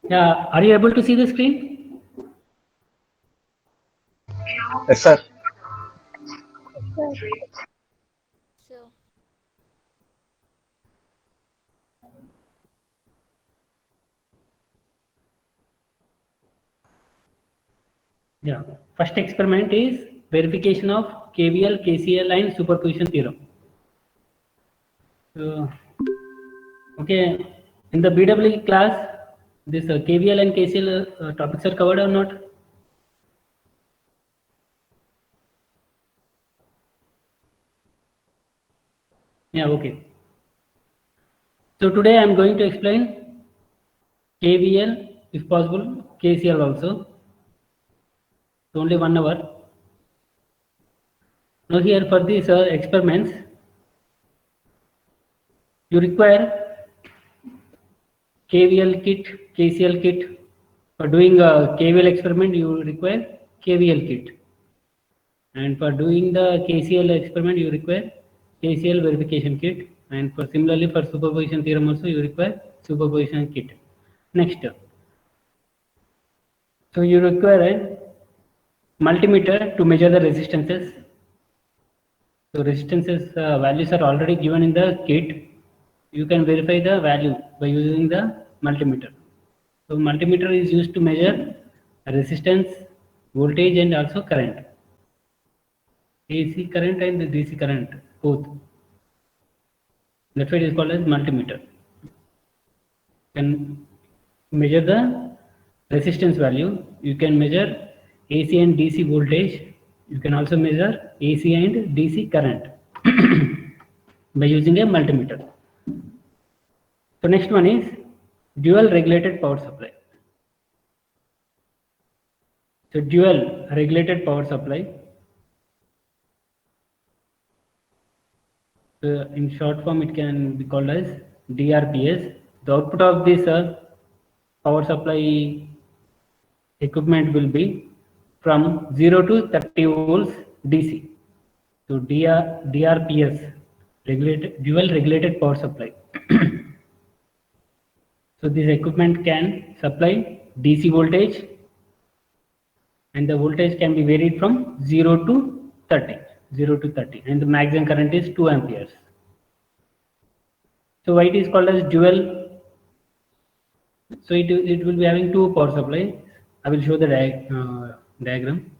Yeah, are you able to see the screen? Yes, sir. So, Yeah. First experiment is verification of KVL, KCL, and superposition theorem. So, okay, in the BWE class, this KVL and KCL topics are covered or not? Yeah, okay. So today I am going to explain KVL, if possible, KCL also. So only 1 hour. Now here for these experiments, you require KVL kit, KCL kit. For doing a KVL experiment, you require KVL kit. And for doing the KCL experiment, you require KCL verification kit. And for similarly for superposition theorem also, you require superposition kit. Next, so you require a multimeter to measure the resistances. So resistances values are already given in the kit. You can verify the value by using the multimeter. So multimeter is used to measure resistance, voltage, and also current. AC current and the DC current both. That's why it is called as multimeter. Can measure the resistance value. You can measure AC and DC voltage. You can also measure AC and DC current by using a multimeter. So next one is dual regulated power supply. So dual regulated power supply. In short form, it can be called as DRPS. The output of this power supply equipment will be from 0 to 30 volts DC. So DRPS, dual regulated power supply. So this equipment can supply DC voltage, and the voltage can be varied from 0 to 30, 0 to 30, and the maximum current is 2 amperes. So why it is called as dual? So it will be having two power supply. I will show the diagram.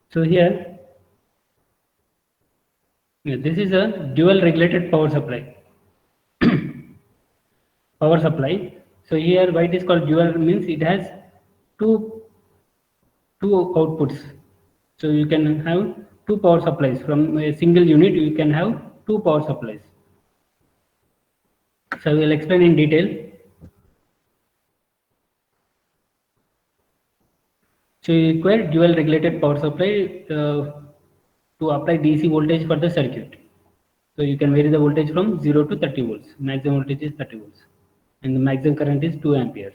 So here, yeah, this is a dual regulated power supply. Power supply. So here, why it is called dual means it has two two outputs. So you can have two power supplies from a single unit. You can have two power supplies. So I will explain in detail. So you require dual regulated power supply to apply DC voltage for the circuit. So you can vary the voltage from 0 to 30 volts. Maximum voltage is 30 volts, and the maximum current is 2 amperes.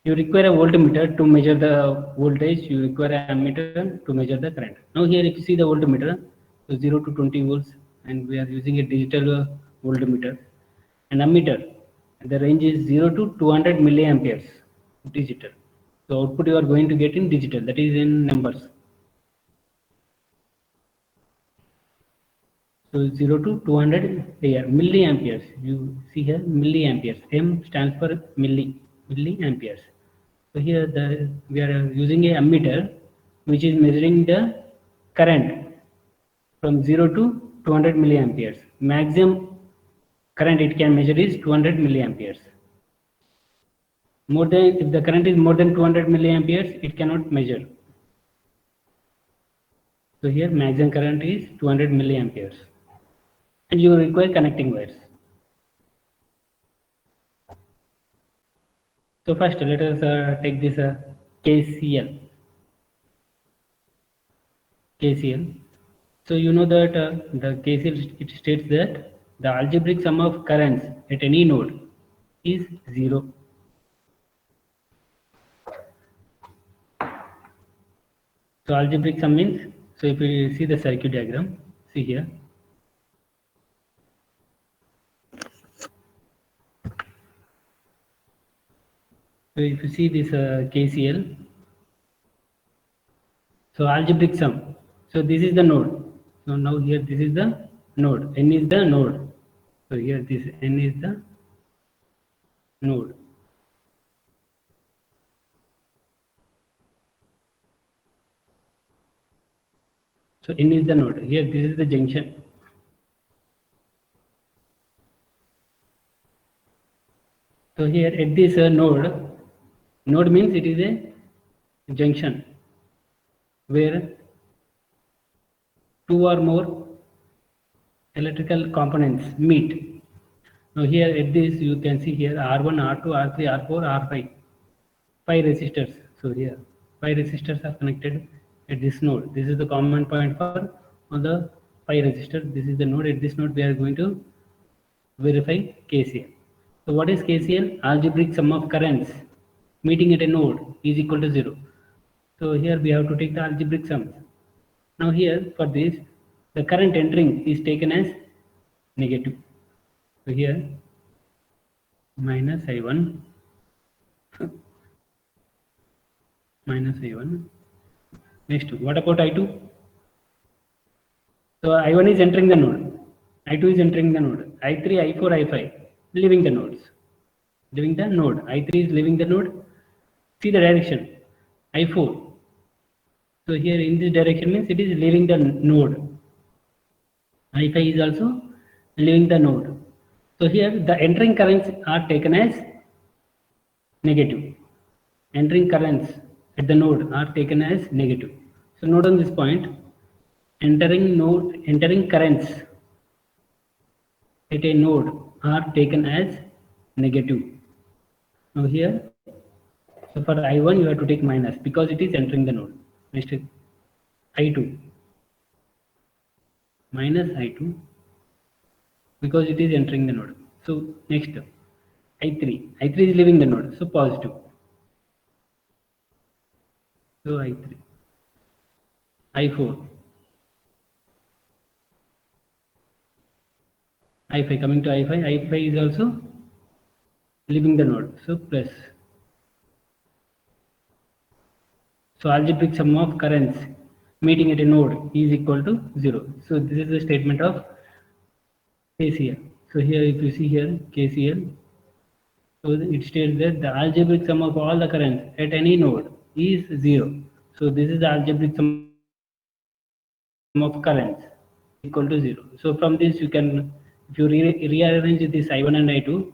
You require a voltmeter to measure the voltage. You require an ammeter to measure the current. Now here, if you see the voltmeter, so 0 to 20 volts, and we are using a digital voltmeter. An ammeter, the range is 0 to 200 milliamperes, digital. So output you are going to get in digital, that is in numbers. So 0 to 200 here, milliamperes. You see here milliamperes. M stands for milliamperes. So here we are using a ammeter which is measuring the current from 0 to 200 milliamperes. Maximum current it can measure is 200 milliamperes. More than, if the current is more than 200 milliamperes, it cannot measure. So here maximum current is 200 milliamperes, and you require connecting wires. So first let us take this KCL. KCL. So you know that the KCL it states that the algebraic sum of currents at any node is 0. So algebraic sum means, so if you see the circuit diagram, see here. So if you see this KCL, so algebraic sum. So this is the node. So now here this is the node. N is the node. So here this N is the node. So N is the node. Here this is the junction. So here at this node means it is a junction where two or more electrical components meet. Now here at this you can see here R1, R2, R3, R4, R5, 5 resistors. So here 5 resistors are connected at this node. This is the common point for all the 5 resistors. This is the node. At this node we are going to verify KCL. So what is KCL? Algebraic sum of currents meeting at a node is equal to 0. So here we have to take the algebraic sums. Now here for this, the current entering is taken as negative. So here minus I1 minus I1. Next, what about I2? So I1 is entering the node, I2 is entering the node, I3, I4, I5 leaving the nodes. Leaving the node, I3 is leaving the node. See the direction, I4. So here in this direction means it is leaving the node. I5 is also leaving the node. So here the entering currents are taken as negative. Entering currents at the node are taken as negative. So note on this point, entering currents at a node are taken as negative. Now here, so for I1 you have to take minus because it is entering the node. Next I2 minus I2 because it is entering the node. So next I3 is leaving the node, so positive. So I3, I4, I5 coming to I5 is also leaving the node, so plus. So algebraic sum of currents meeting at a node is equal to 0. So this is the statement of KCL. So here if you see here KCL, so it states that the algebraic sum of all the currents at any node is 0. So this is the algebraic sum of currents equal to 0. So from this you can, if you rearrange this I1 and I2,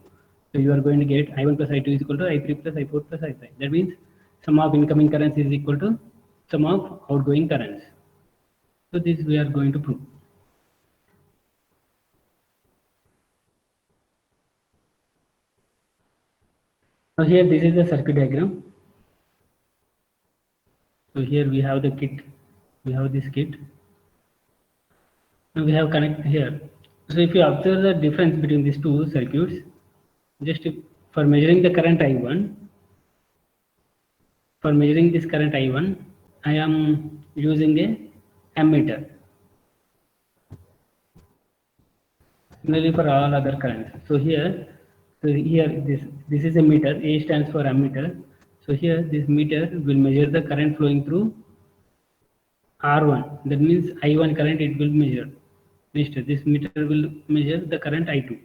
so you are going to get I1 plus I2 is equal to I3 plus I4 plus I5. That means sum of incoming currents is equal to sum of outgoing currents. So this we are going to prove. Now here this is the circuit diagram. So here we have the kit, we have this kit. Now we have connect here. So if you observe the difference between these two circuits, just for measuring the current I1, for measuring this current I1, I am using a ammeter. Similarly for all other currents. So here this is a meter. A stands for ammeter. So here this meter will measure the current flowing through R1. That means I1 current it will measure. Next, this meter will measure the current I2.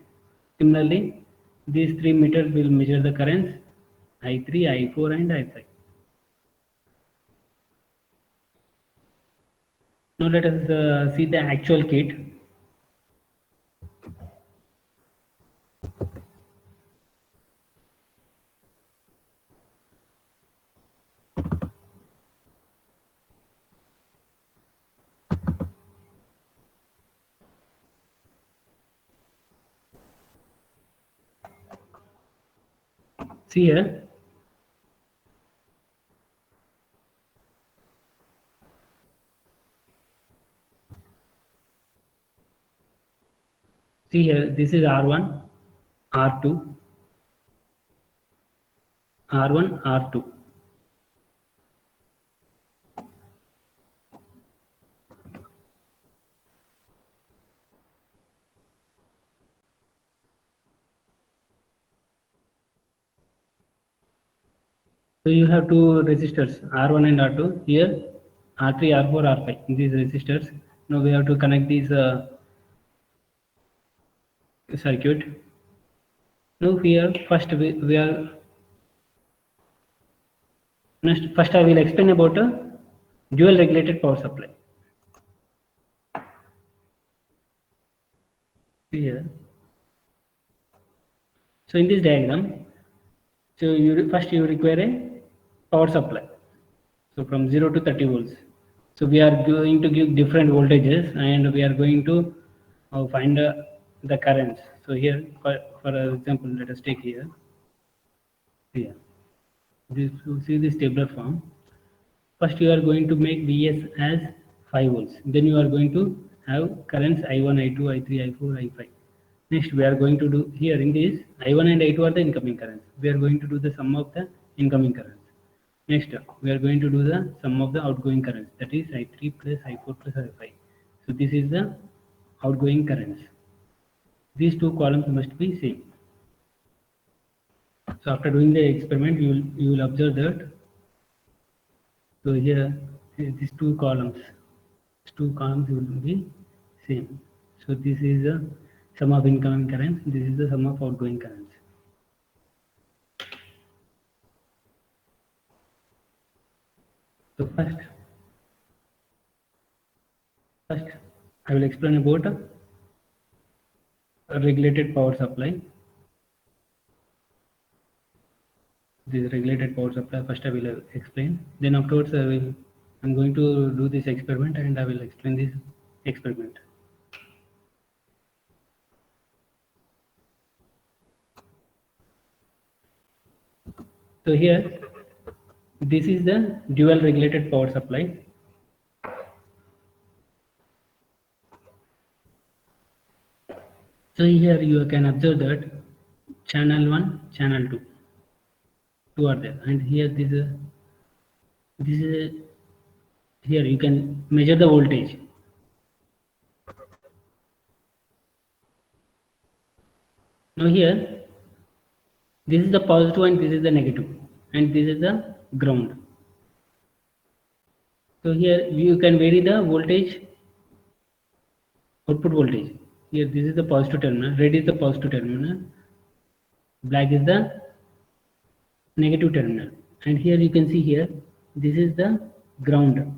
Similarly, these three meters will measure the currents I3, I4 and I5. Now let us see the actual kit. See here. See here, this is R1, R2, R1, R2. So you have two resistors, R1 and R2. Here, R3, R4, R5. These resistors. Now we have to connect these circuit. Now here, we are first I will explain about a dual regulated power supply. Here. So in this diagram, so first you require a power supply. So from 0 to 30 volts. So we are going to give different voltages and we are going to find the currents. So here, for example, let us take here. Here, you see this tabular form. First, you are going to make Vs as 5 volts. Then you are going to have currents I1, I2, I3, I4, I5. Next, we are going to do here in this I1 and I2 are the incoming currents. We are going to do the sum of the incoming currents. Next, we are going to do the sum of the outgoing currents. That is I3 plus I4 plus I5. So this is the outgoing currents. These two columns must be same. So after doing the experiment, you will observe that. So here these two columns will be same. So this is the sum of incoming currents. This is the sum of outgoing currents. So first I will explain about a regulated power supply. This regulated power supply, first I will explain. Then afterwards I'm going to do this experiment and I will explain this experiment. So here, this is the dual regulated power supply. So here you can observe that channel 1, channel 2 are there, and here this is here you can measure the voltage. Now here, this is the positive and this is the negative, and this is the ground. So here you can vary the voltage, output voltage. Here this is the positive terminal, red is the positive terminal, black is the negative terminal, and here you can see here this is the ground.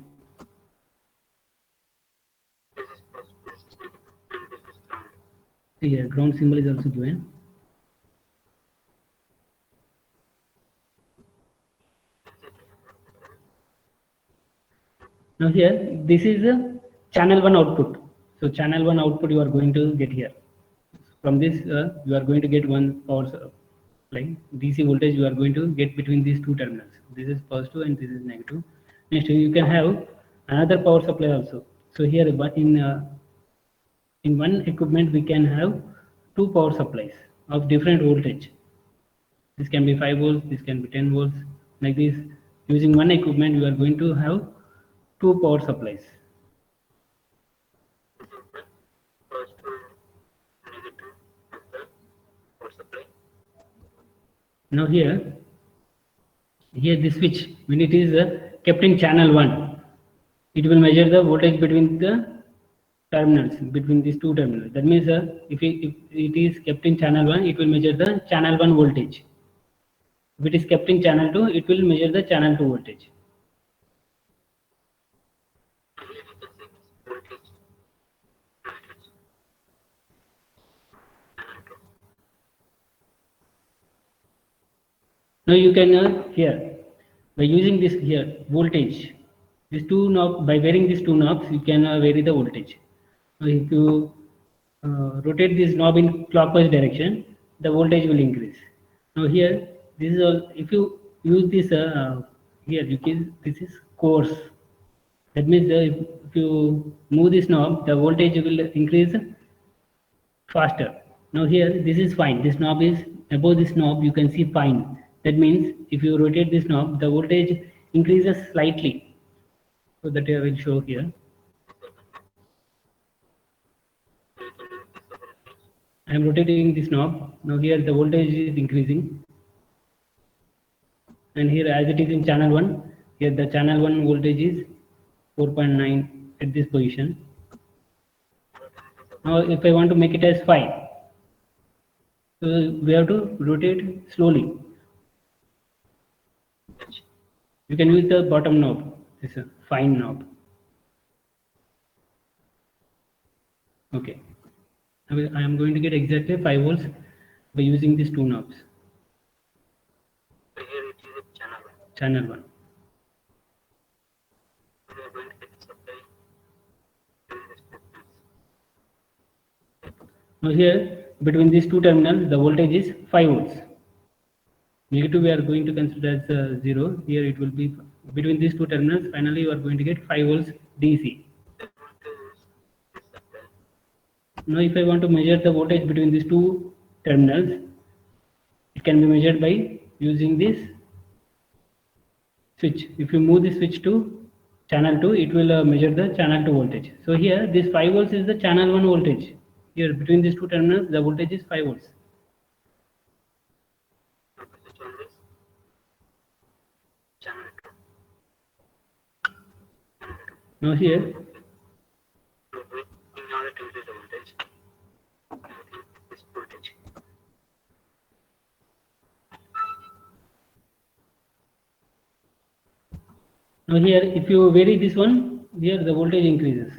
Here ground symbol is also given. Now here, this is a channel 1 output. So channel 1 output you are going to get here. From this, you are going to get one power supply. DC voltage you are going to get between these two terminals. This is positive and this is negative. Next, you can have another power supply also. So here, in one equipment, we can have two power supplies of different voltage. This can be 5 volts, this can be 10 volts. Like this, using one equipment, you are going to have two power supplies. Now here this switch, when it is kept in channel 1, it will measure the voltage between the terminals, between these two terminals. That means if it is kept in channel 1, it will measure the channel 1 voltage. If it is kept in channel 2, it will measure the channel 2 voltage. Now you can here, by using this here voltage, these two knobs, by varying these two knobs, you can vary the voltage. So if you rotate this knob in clockwise direction, the voltage will increase. Now here, this is all. If you use this here, this is coarse. That means if you move this knob, the voltage will increase faster. Now here, this is fine. This knob is above this knob. You can see fine. That means if you rotate this knob, the voltage increases slightly. So that I will show here. I am rotating this knob. Now here the voltage is increasing. And here as it is in channel 1, here the channel 1 voltage is 4.9 at this position. Now if I want to make it as 5, so we have to rotate slowly. You can use the bottom knob, this is a fine knob. Okay, I am going to get exactly 5 volts by using these two knobs. So here it is a channel 1. Channel 1. We are going to get supply to this purpose. Now here between these two terminals the voltage is 5 volts. Negative we are going to consider as 0. Here it will be between these two terminals. Finally you are going to get 5 volts DC. Now if I want to measure the voltage between these two terminals, it can be measured by using this switch. If you move the switch to channel 2, it will measure the channel 2 voltage. So here this 5 volts is the channel 1 voltage. Here between these two terminals the voltage is 5 volts. Switch on this channel 2. Now here In order to increase the voltage, this voltage. Now here if you vary this one, here the voltage increases.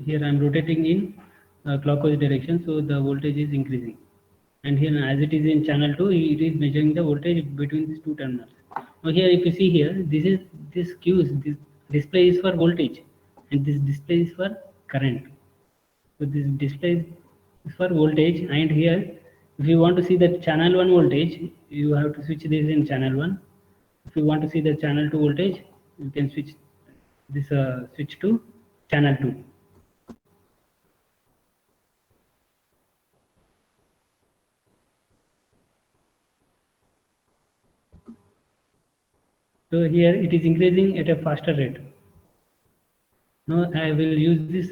Here I am rotating in clockwise direction, so the voltage is increasing. And here as it is in channel 2, it is measuring the voltage between these two terminals. Now here if you see here, this display is for voltage and this display is for current. So this display is for voltage, and here if you want to see the channel 1 voltage, you have to switch this in channel 1. If you want to see the channel 2 voltage, you can switch this switch to channel 2. So here it is increasing at a faster rate. Now I will use this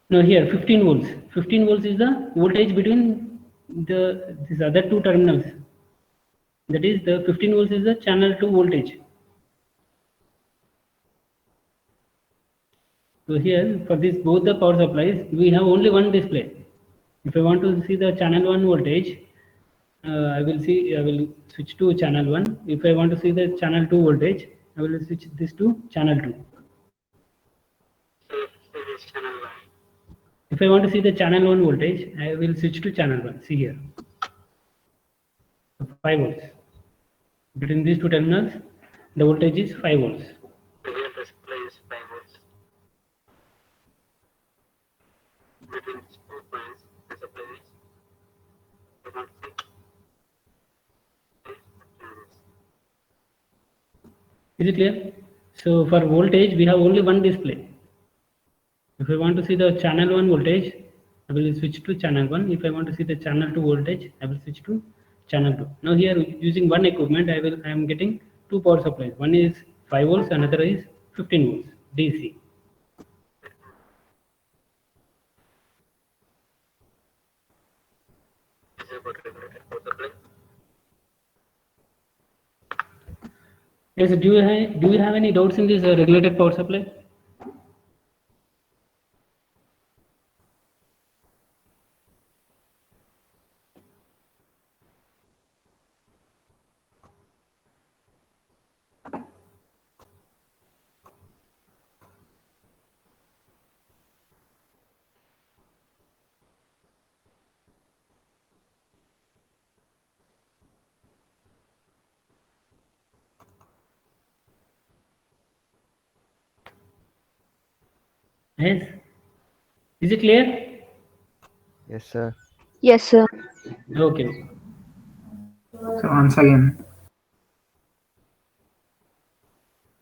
now here 15 volts. 15 volts is the voltage between these other two terminals. That is the 15 volts is the channel 2 voltage. So here for this both the power supplies we have only one display. If I want to see the channel 1 voltage, I will switch to channel 1. If I want to see the channel 2 voltage, I will switch this to channel 2. So this is channel 1. If I want to see the channel 1 voltage, I will switch to channel 1. See here. So 5 volts. Between these two terminals, the voltage is 5 volts. So here the supply is 5 volts. Between these 2 points, the supply is 2.6. Is it clear? So for voltage, we have only one display. If I want to see the channel 1 voltage, I will switch to channel 1. If I want to see the channel 2 voltage, I will switch to channel 2. Now here using one equipment, I am getting two power supplies. One is 5 volts, another is 15 volts DC. This is about regulated power supply. Yes, do you have any doubts in this regulated power supply? Yes. Is it clear? Yes, sir. Yes, sir. Okay. So once again,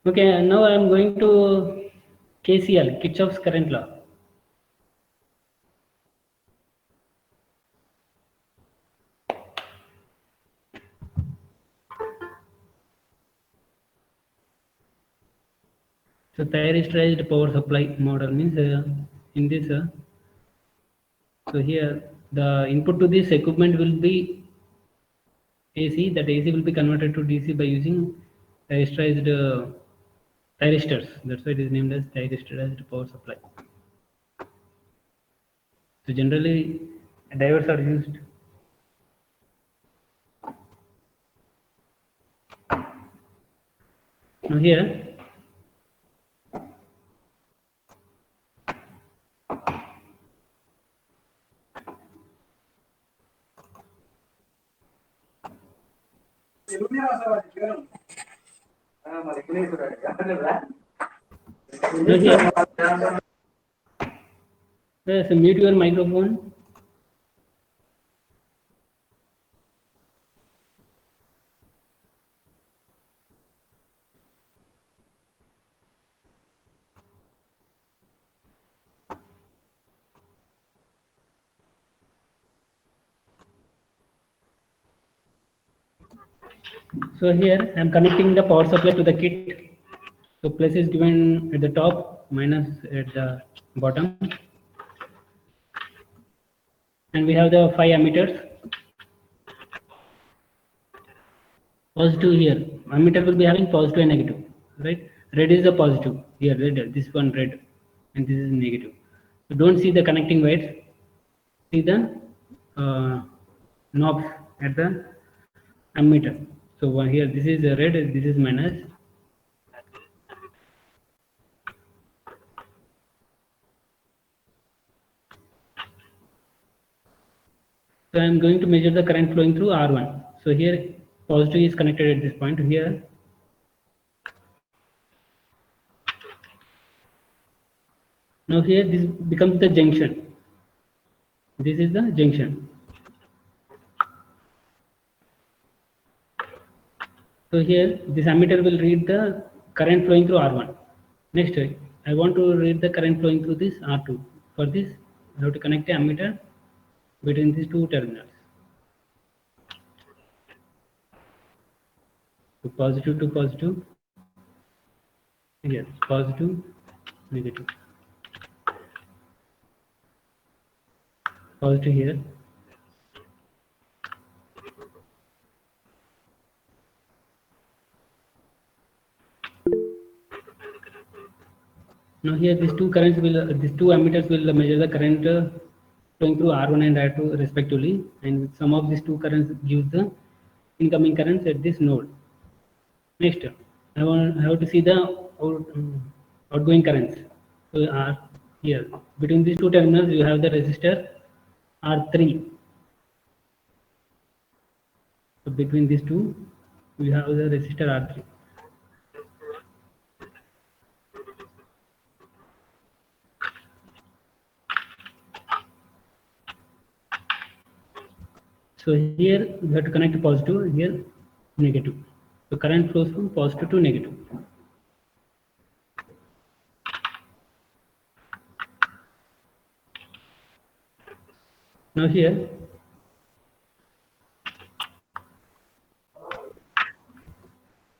Okay, now I am going to KCL, Kirchhoff's current law. So thyristorized power supply model means in this, so here the input to this equipment will be AC. That AC will be converted to DC by using thyristorized thyristors. That's why it is named as thyristorized power supply. So generally, diodes are used. Now here, now here, so mute your microphone. So here I am connecting the power supply to the kit. So plus is given at the top, minus at the bottom, and we have the 5 ammeters. Positive here. Ammeter will be having positive and negative, right? Red is the positive. Here, red. This one red, and this is negative. So don't see the connecting wires. See the knobs at the ammeter. So here, this is red. This is minus. So I am going to measure the current flowing through R1. So here, positive is connected at this point. Here, now here this becomes the junction. This is the junction. So here this ammeter will read the current flowing through R1. Next, I want to read the current flowing through this R2. For this, I have to connect the ammeter between these two terminals. So positive to positive. Yes, positive, negative. Positive here. Now here these two currents will, these two ammeters will measure the current flowing through R1 and R2 respectively, and some of these two currents gives the incoming currents at this node. Next, I have to see the outgoing currents. So here between these two terminals you have the resistor R3. So between these two we have the resistor R3. So here we have to connect positive, here negative. So current flows from positive to negative. Now here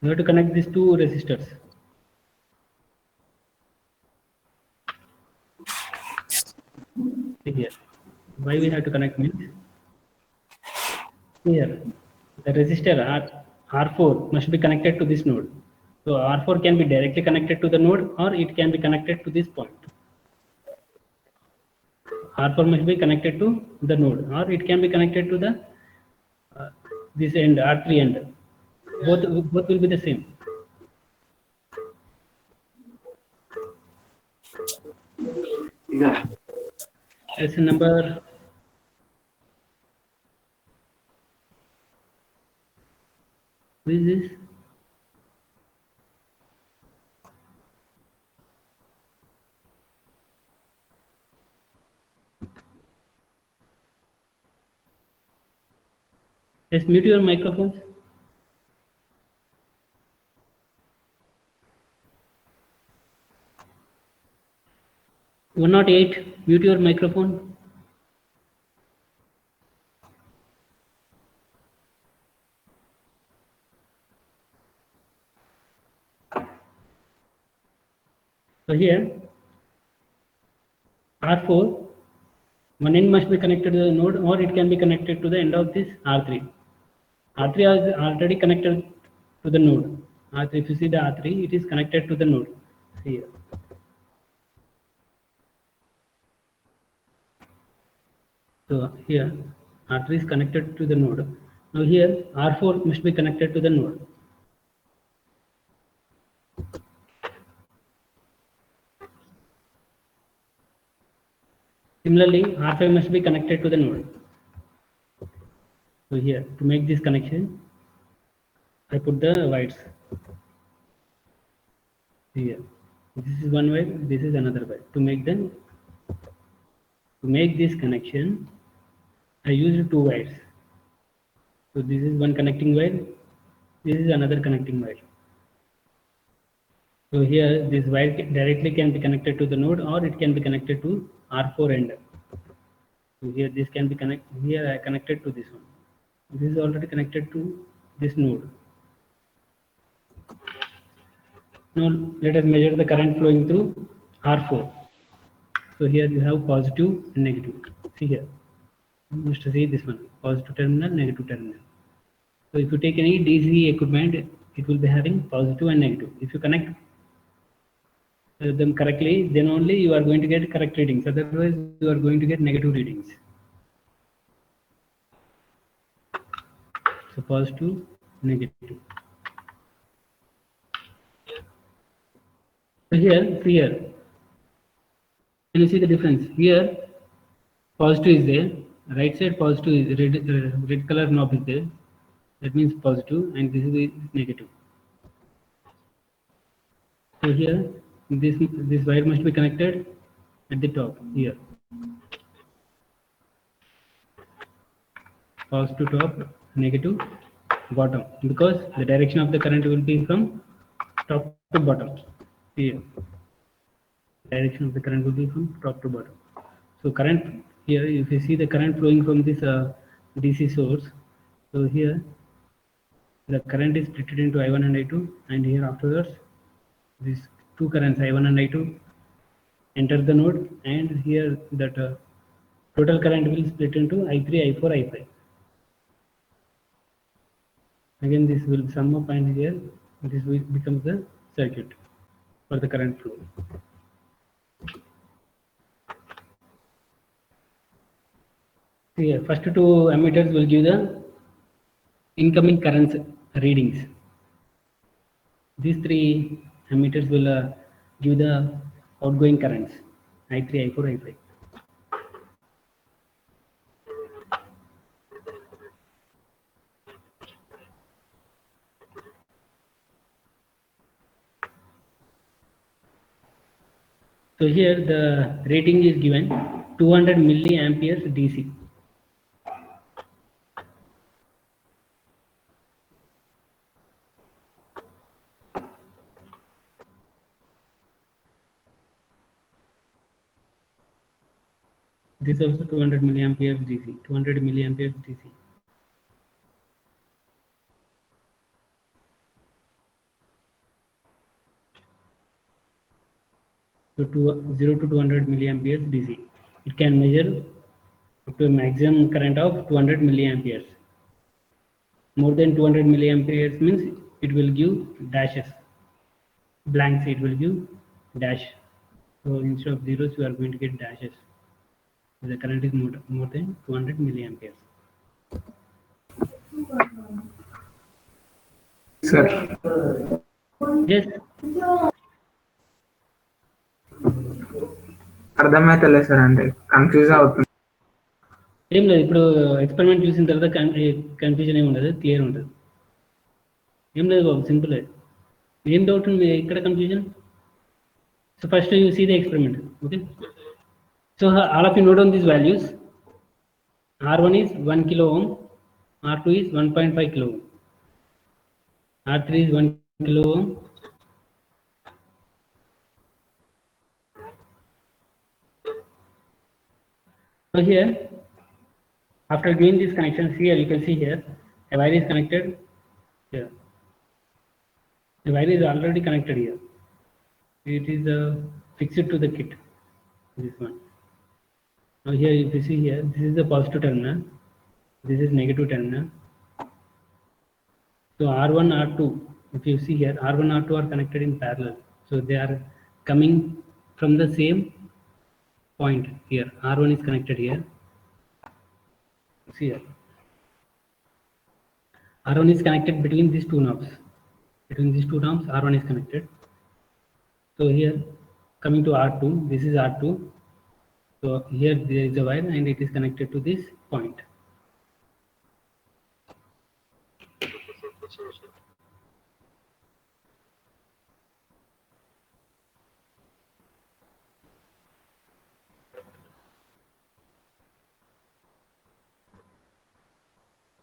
we have to connect these two resistors. See here, why we have to connect means here the resistor R4 must be connected to this node. So R4 can be directly connected to the node or it can be connected to this point. R4 must be connected to the node or it can be connected to the this end, R3 end. Both will be the same. Yeah. Lesson number who is this? Just mute your microphones. 108, mute your microphone. So here, R4, one end must be connected to the node, or it can be connected to the end of this R3. R3 is already connected to the node. R3, if you see the R3, it is connected to the node. See here. So here, R3 is connected to the node. Now here, R4 must be connected to the node. Similarly, R5 must be connected to the node. So here, to make this connection, I put the wires here. This is one wire, this is another wire. To make this connection, I used two wires. So this is one connecting wire, this is another connecting wire. So here, this wire directly can be connected to the node, or it can be connected to R4 end. So here, this can be connected. Here, I connected to this one. This is already connected to this node. Now let us measure the current flowing through R4. So here you have positive and negative. See here, you must see this one, positive terminal, negative terminal. So if you take any DC equipment, it will be having positive and negative. If you connect them correctly, then only you are going to get correct readings. Otherwise, you are going to get negative readings. So positive, negative. So here, see here. Can you see the difference? Here, positive is there. Right side positive is red color knob is there. That means positive, and this is negative. So here, this wire must be connected at the top here. Positive top, negative bottom, because the direction of the current will be from top to bottom. Here, direction of the current will be from top to bottom. So current here, if you see the current flowing from this DC source, so here the current is split into I1 and I2, and here afterwards these two currents I1 and I2 enter the node, and here that total current will split into I3, I4, I5. Again, this will sum up, and here this will becomes the circuit for the current flow. Here, first two ammeters will give the incoming currents readings. These three ammeters will give the outgoing currents I3, I4, I5. So here the rating is given 200 milliamperes DC. This is also 200 milliamperes DC. 200 milliamperes DC. So 0 to 200 milliamperes DC. It can measure up to a maximum current of 200 milliamperes. More than 200 milliamperes means it will give dashes. Blanks, it will give dash. So instead of zeros, you are going to get dashes. The current is more than 200 milliamperes. Sir, Yes. అర్థమైతలే sir, అంటే confuse అవుతుంది. ఏం లేదు, ఇప్పుడు experiment చూసిన తర్వాత confusion ఏమి ఉండదు, clear ఉంటుంది. ఏం లేదు బాబు, సింపుల్. ఏం డౌట్ ఉంది ఇక్కడ confusion? So first you see the experiment. Okay, so all of you note on these values. R1 is 1 kilo ohm, R2 is 1.5 kilo ohm, R3 is 1 kilo ohm, So here, after doing these connections here, you can see here a wire is connected here. The wire is already connected here. It is fixed to the kit. This one. Now here, if you see here, this is the positive terminal. This is negative terminal. So R1, R2. If you see here, R1, R2 are connected in parallel. So they are coming from the same point here. R1 is connected here. See here. R1 is connected between these two knobs. Between these two knobs, R1 is connected. So here, coming to R2, this is R2. So here there is a wire and it is connected to this point.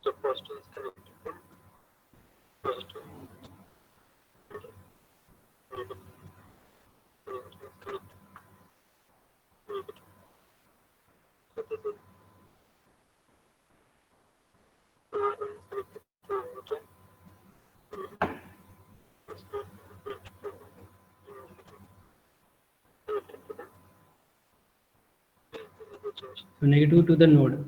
So positive is connected to positive. Negative. Negative is connected. Negative. So this is R1 is connected to R2. So negative to the node.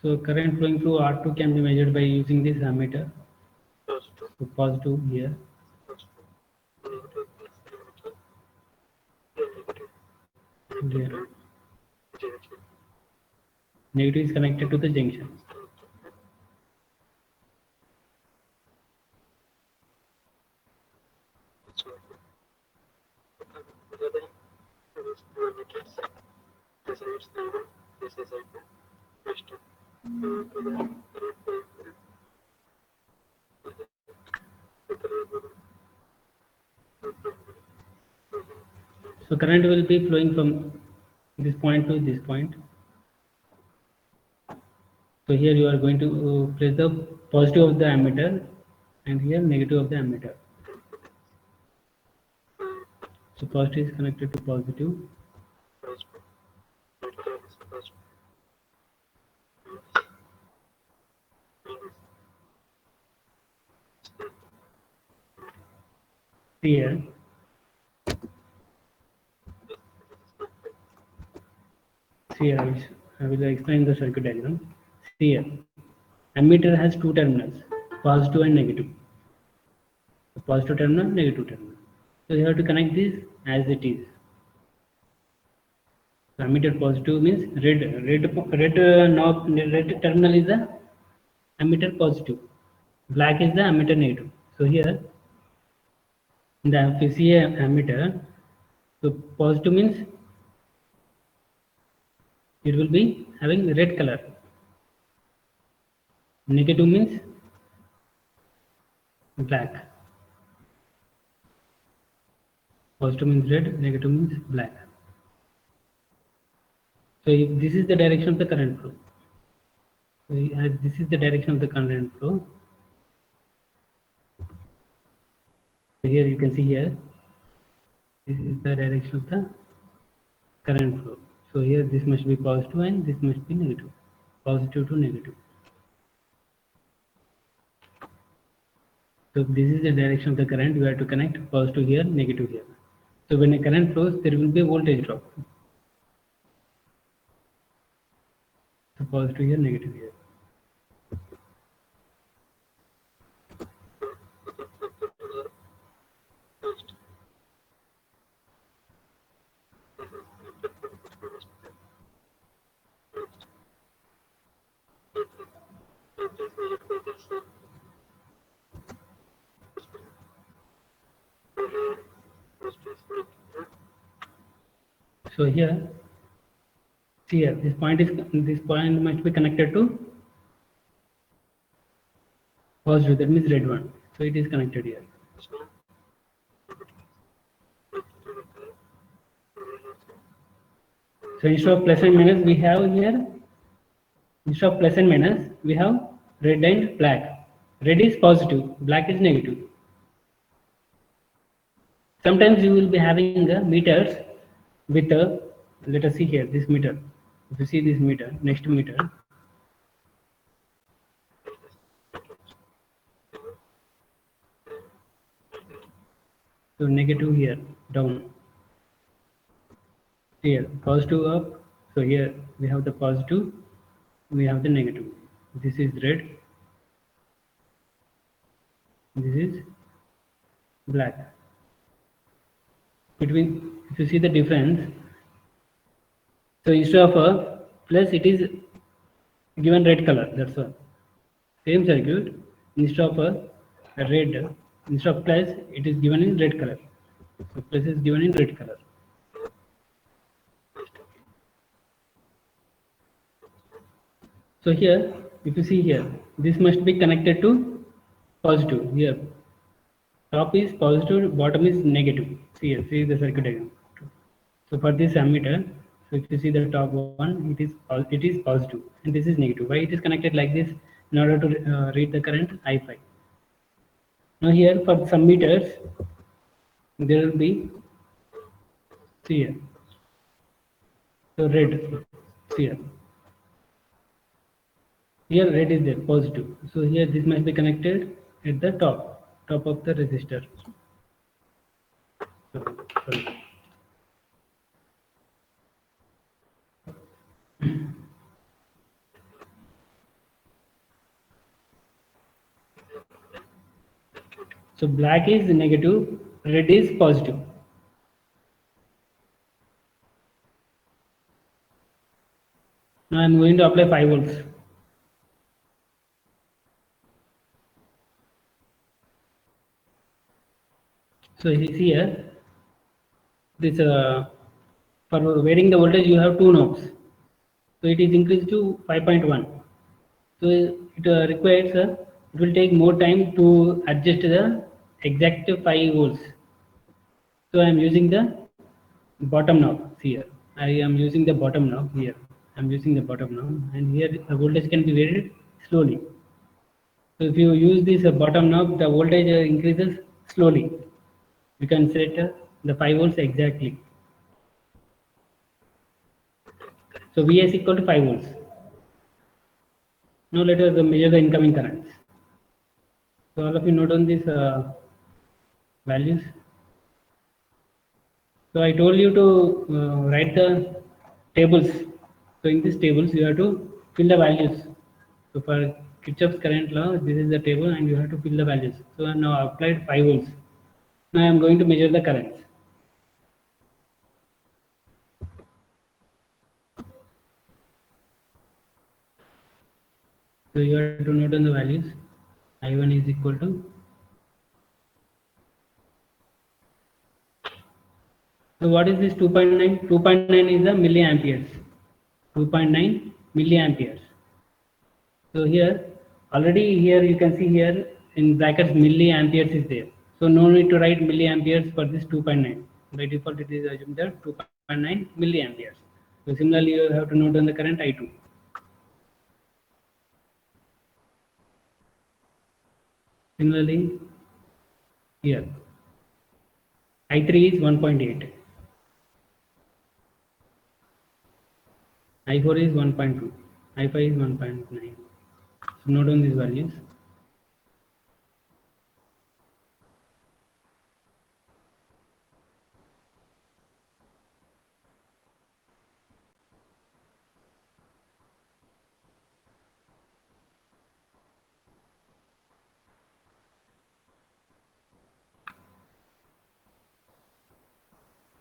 So current flowing through R2 can be measured by using this ammeter. So positive here. Here. Negative is connected to the junction. So current will be flowing from this point to this point. So here you are going to place the positive of the ammeter and here negative of the ammeter. So positive is connected to positive. Here. See here, I will explain the circuit diagram. See here, ammeter has two terminals, positive and negative. The positive terminal, negative terminal. So you have to connect this as it is. So ammeter positive means red knob, red terminal is the ammeter positive. Black is the ammeter negative. So here, in the if you see a ammeter, so positive means it will be having red color. Negative means black. Positive means red, negative means black. So if this is the direction of the current flow. So this is the direction of the current flow. So here you can see here, this is the direction of the current flow. So here this must be positive and this must be negative. Positive to negative. So this is the direction of the current. You have to connect positive here, negative here. So when a current flows, there will be a voltage drop. So positive here, negative here. So here, see here, this point must be connected to positive. That means red one. So it is connected here. So instead of plus and minus, we have here, instead of plus and minus, we have red and black. Red is positive, black is negative. Sometimes you will be having meters with a, let us see here, this meter. If you see this meter, next meter, so negative here, down, here, positive up, so here we have the positive, we have the negative. This is red, this is black. Between, if you see the difference, so instead of a plus, it is given red color, that's all. Same circuit, instead of a red, instead of plus, it is given in red color. So plus is given in red color. So here, if you see here, this must be connected to positive. Here, top is positive, bottom is negative. See here, see the circuit diagram. So for this ammeter, so if you see the top one, it is positive, and this is negative. Why it is connected like this? In order to read the current I5. Now here for some meters, there will be, see here, so red, see here. Here red is there, positive. So here this must be connected at the top of the resistor. Sorry. So black is negative, red is positive. Now I am going to apply 5 volts. So you see here, this for varying the voltage you have 2 knobs. So it is increased to 5.1. So it requires, it will take more time to adjust the exact 5 volts. So I am using the bottom knob here. I am using the bottom knob here. I am using the bottom knob, and here the voltage can be varied slowly. So if you use this bottom knob, the voltage increases slowly. You can set the 5 volts exactly. So Vs equal to 5 volts. Now let us measure the incoming currents. So all of you note on these values. So I told you to write the tables. So in these tables you have to fill the values. So for Kirchhoff's current law, this is the table and you have to fill the values. So I now applied 5 volts. Now I am going to measure the currents. So you have to note on the values. I1 is equal to, so what is this 2.9? 2.9 is the milliamperes. 2.9 milliamperes. So here, already here you can see here in brackets milliamperes is there. So no need to write milliamperes for this 2.9. By default it is assumed that 2.9 milliamperes. So similarly you have to note on the current I2. Similarly here, I3 is 1.8. I4 is 1.2. I5 is 1.9. So note on these values.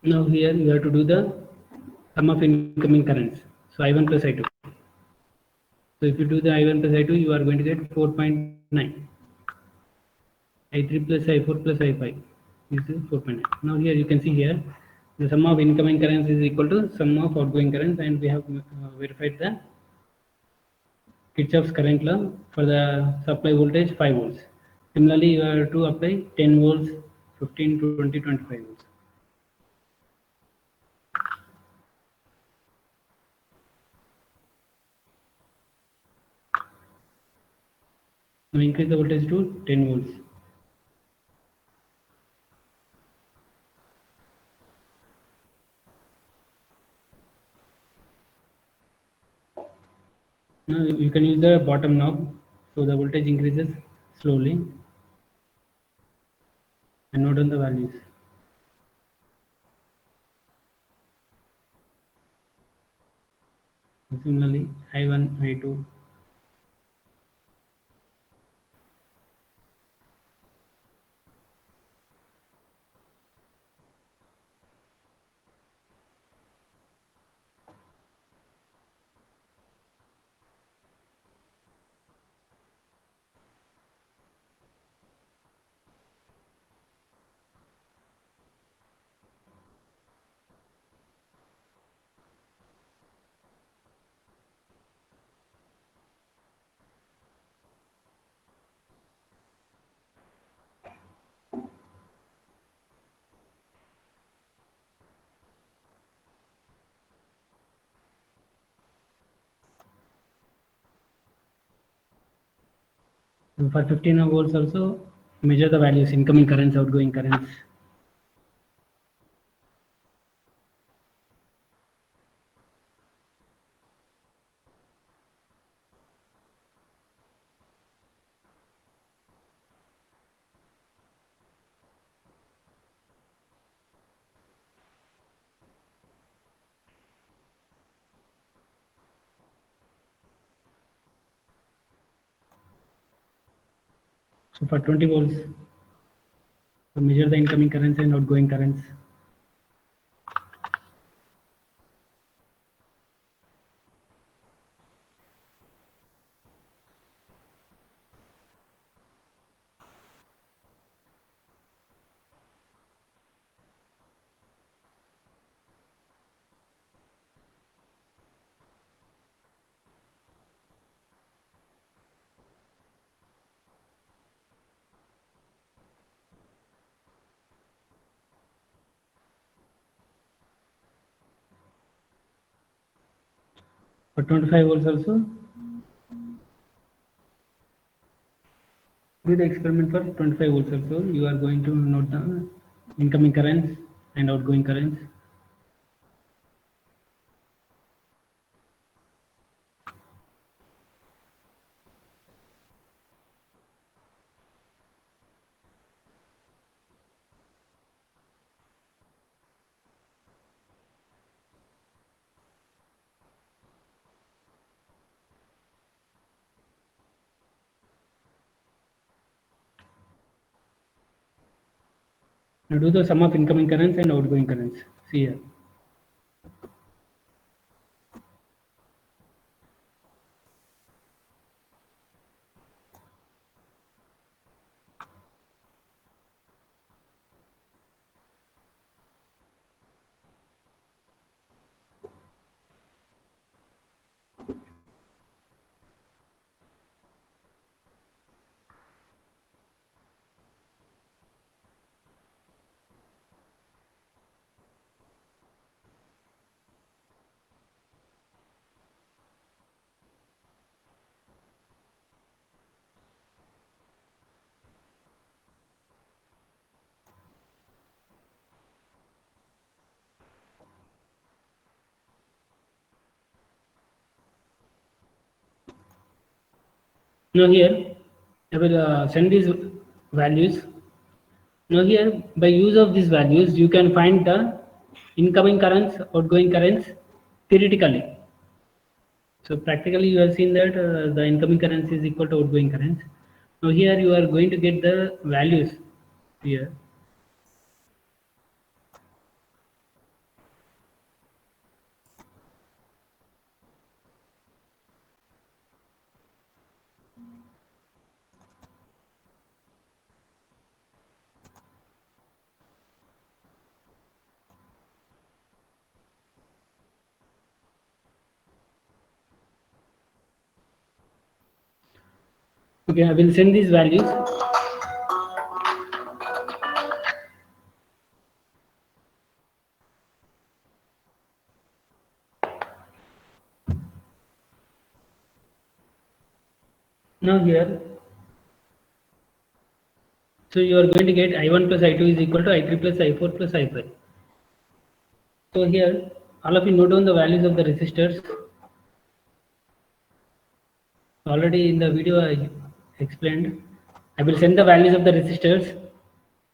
Now here you have to do the sum of incoming currents. So I1 plus I2. So if you do the I1 plus I2, you are going to get 4.9. I3 plus I4 plus I5 is 4.9. Now here you can see here the sum of incoming currents is equal to sum of outgoing currents, and we have verified the Kirchhoff's current law for the supply voltage 5 volts. Similarly, you have to apply 10 volts, 15, 20, 25 volts. Now increase the voltage to 10 volts. Now you can use the bottom knob, so the voltage increases slowly, and note down the values. Similarly, I1, I2. And for 15 volts also, measure the values, incoming currents, outgoing currents. So for 20 volts, so measure the incoming currents and outgoing currents. For 25 volts also, do the experiment for 25 volts also. You are going to note the incoming currents and outgoing currents. Now do the sum of incoming currents and outgoing currents. See here. Now here, I will send these values. Now here, by use of these values, you can find the incoming currents, outgoing currents theoretically. So practically, you have seen that the incoming currents is equal to outgoing currents. Now here, you are going to get the values here. Okay, I will send these values. Now here, so you are going to get I1 plus I2 is equal to I3 plus I4 plus I5. So here, all of you note down the values of the resistors. Already in the video I explained. I will send the values of the resistors.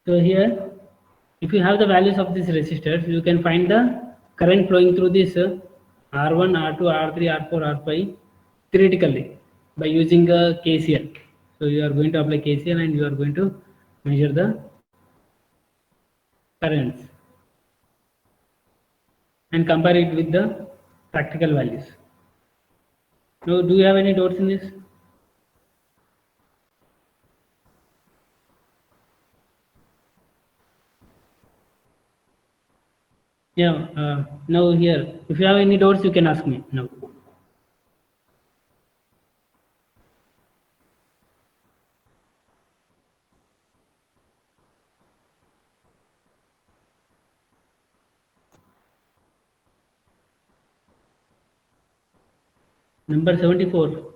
So here, if you have the values of these resistors, you can find the current flowing through this R1, R2, R3, R4, R5 theoretically by using a KCL. So you are going to apply KCL and you are going to measure the currents and compare it with the practical values. Now, do you have any doubts in this? Yeah, now here, if you have any doubts, you can ask me now. Number 74.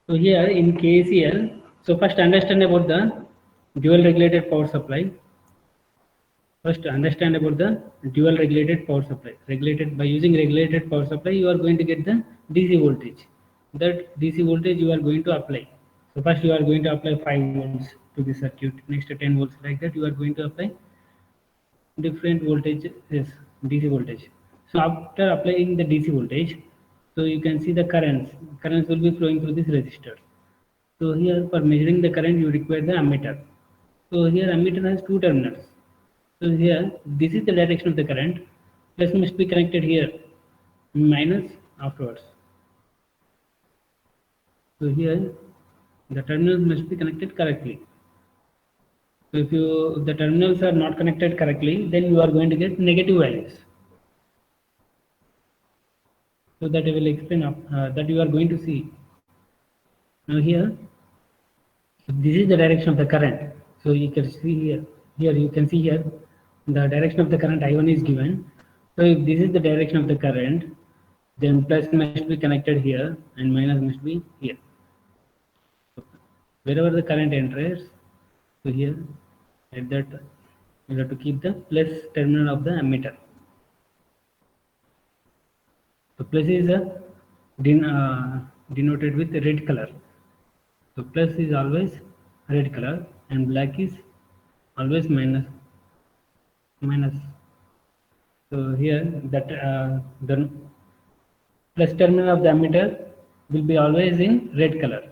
So here in KCL, so first understand about the dual regulated power supply. First understand about the dual regulated power supply. Regulated by using regulated power supply, you are going to get the DC voltage. That DC voltage you are going to apply. So first you are going to apply 5 volts to the circuit. Next 10 volts, like that you are going to apply different voltage is DC voltage. So after applying the DC voltage, so you can see the currents will be flowing through this resistor. So here for measuring the current you require the ammeter. So here ammeter has two terminals. So here this is the direction of the current, plus must be connected here, minus afterwards. So here the terminals must be connected correctly. So if the terminals are not connected correctly, then you are going to get negative values. So that I will explain that you are going to see. Now here, this is the direction of the current. So you can see here. Here you can see here the direction of the current I1 is given. So if this is the direction of the current, then plus must be connected here and minus must be here. So wherever the current enters, so here at that you have to keep the plus terminal of the ammeter. So plus is denoted with red color. So plus is always red color and black is always minus. So here that the plus terminal of the ammeter will be always in red color.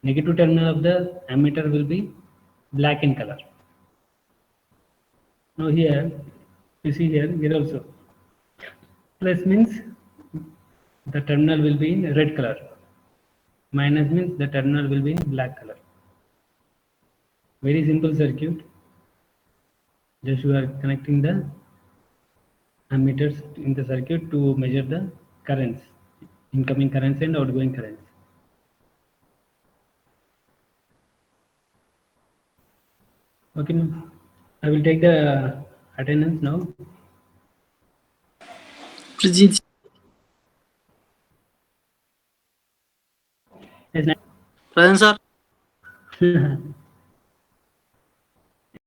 Negative terminal of the ammeter will be black in color. Now here you see here also plus means the terminal will be in red color. Minus means the terminal will be in black color. Very simple circuit. Just you are connecting the ammeters in the circuit to measure the currents, incoming currents and outgoing currents. Okay, now I will take the attendance now. Present. Yes, Present, sir.